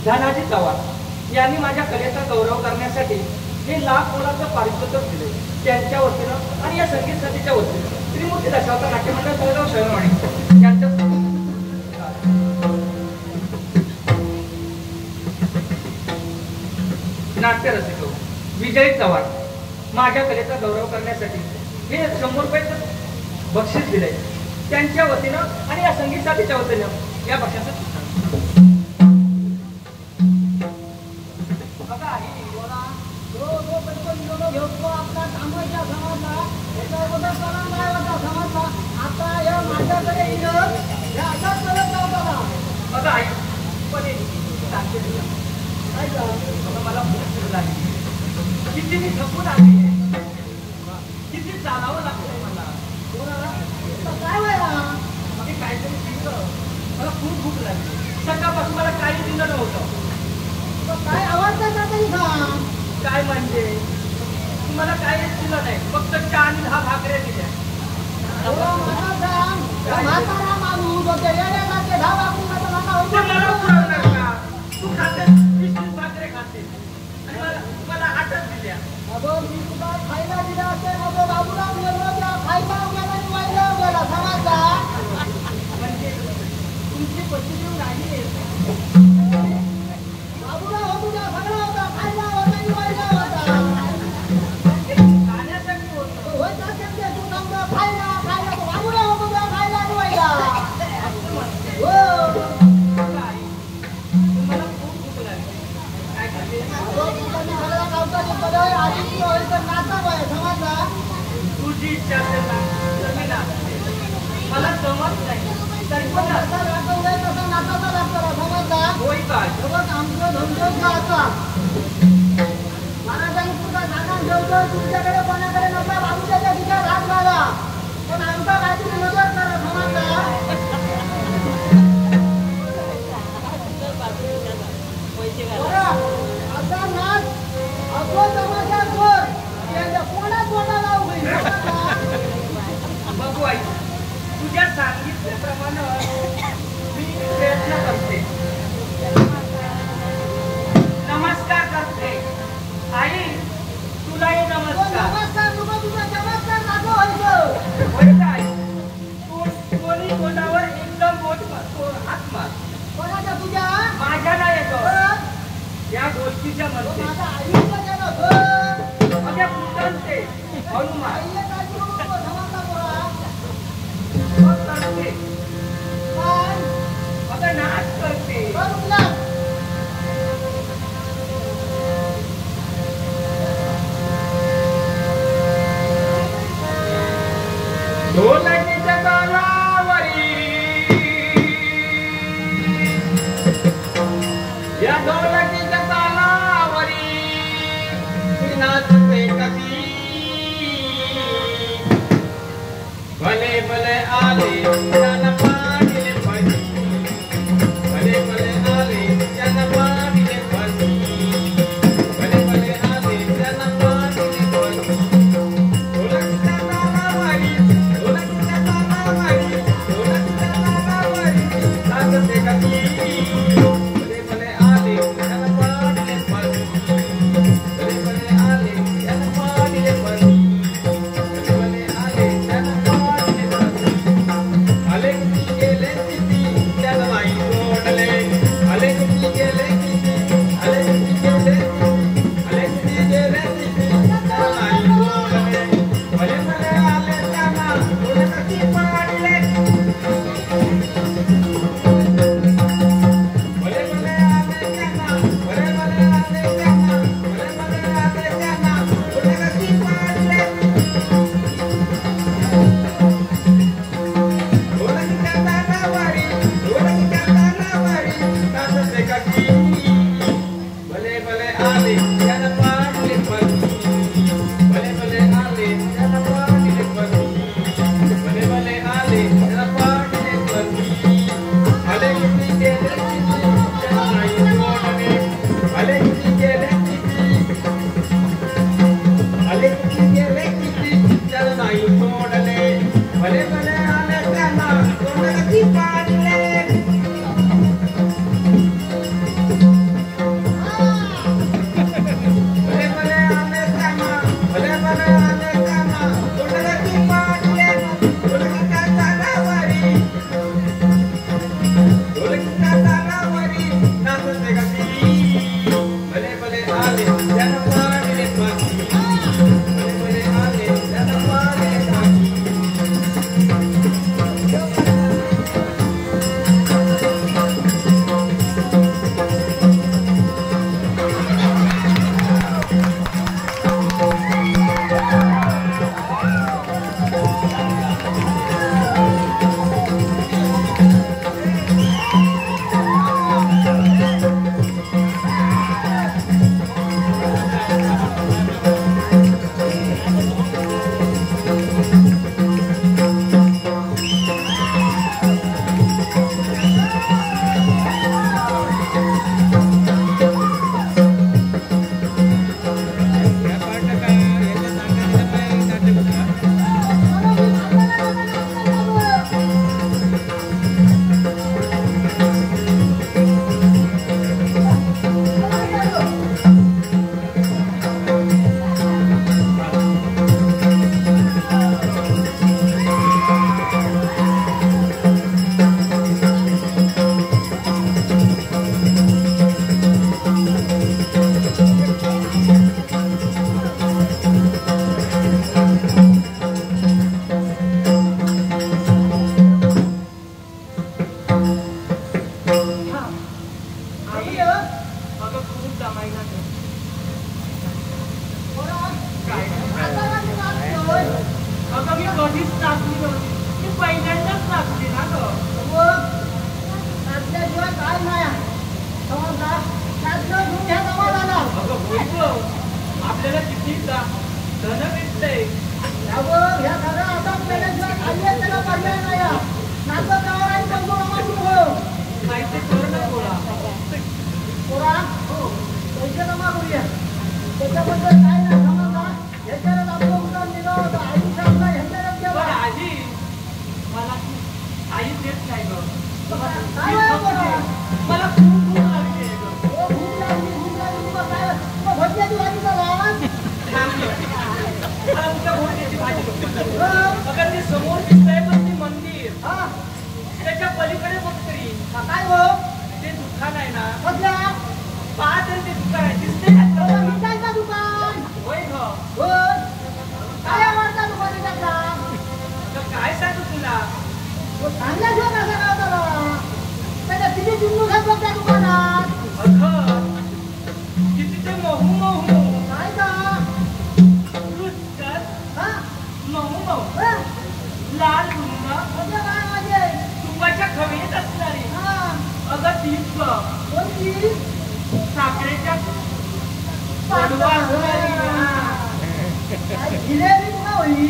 धनाजी चव्हाण यांनी माझ्या कलेचा गौरव करण्यासाठी हे लाख मोलाचं पारितोषिक दिले त्यांच्या वतीनं आणि या संगीत समितीच्या वतीनं त्रिमूर्ती दशावतार नाट्यमंडळ तळेगाव शहरवाडी यांच्या नाट्य रसिक विजय चव्हाण माझ्या कलेचा गौरव करण्यासाठी हे 100 रुपयाचं बक्षीस दिले त्यांच्या वतीनं आणि या संगीत समितीच्या वतीनं या बक्षिसाचं मला किती मी थकून आली किती चालावं लागतंय मला काय मी काहीतरी शिकलं मला खूप भूक लागली सकाळपासून मला काही दिलं नव्हतं काय आवडतं काय म्हणजे तुम्हाला काहीच दिलं नाही फक्त 4 आणि 10 भाकऱ्या दिल्या तू खाते 20 भाकरे खाते मला 8च दिल्या मी तुला खायला दिला असेल बाबूराव म्हणजे तुमची पद्धती नाही बाबूराव हो तुझ्या सगळा होता खायला होता खाण्यासाठी होतं तू समजा खायला बाबूराव हो तुझ्या खायला निवायला तुम्हाला खूप भूक लागली काय खाते तुझी इच्छा असेल ना मला जमत नाही तरी पण होय काय आमचं धंदो महाराजांनी तुझा नाना ठेवतो तुमच्याकडे कोणाकडे नका बाबूच्या तिच्या घात घाला पण आमचा काहीतरी नजर करा आता नाच अगो तमाशा कर कोणा कोणाला बघू आई तुझ्या सांगितल्याप्रमाणे मी प्रयत्न करते नमस्कार करते आई तुलाही नमस्कार तुझा चमत्कार दाखव आई कोणी कोणावर एकदम हात मार कोणाच्या तुझ्या माझ्या नाही येतो या गोष्टीच्या मध्ये माझ्या पुत्रांचे हनुमान आता नाच करते ढोलकीच्या तालावरी या ढोलकीच्या तालावरी नाचते कशी भले भले आले बरसे गती भले भले आले जनवा दिले माती भले भले आले जनवा दिले माती आपल्याला किती धन भेटते ह्या सगळ्या आता त्याला पर्याय नाही नाचं गावाला समजून आम्हाला माहिती करणं बोला पोरा पैसे जमा करूया त्याच्याबद्दल काय नाही समजला ह्याच्यावर आपलं उत्तर दिलं होतं आई सांगला ह्याच्यावर केव्हा आजी मला आई देत नाही ग मला खूप भूक लागली भूक लागली तुला काय तुला भजी भाजी अगर ते समोर दिसतंय पण ते मंदिर त्याच्या पलीकडे बघ तरी काय हो ते दुकान आहे ना बघा पाच ते दुकान आहे दिसते का दुकान होय हो काय आवडता दुकानाचा काय सांगू तुला चांगला जो कसा गावता त्याच्या किती चिंदू घात बघ त्या दुकानात अगं किती ते महू महू काय का लाल गुंगा तुपाच्या खवेत असणारी अगं तीच कोणती साखरेच्या जिलेबी होई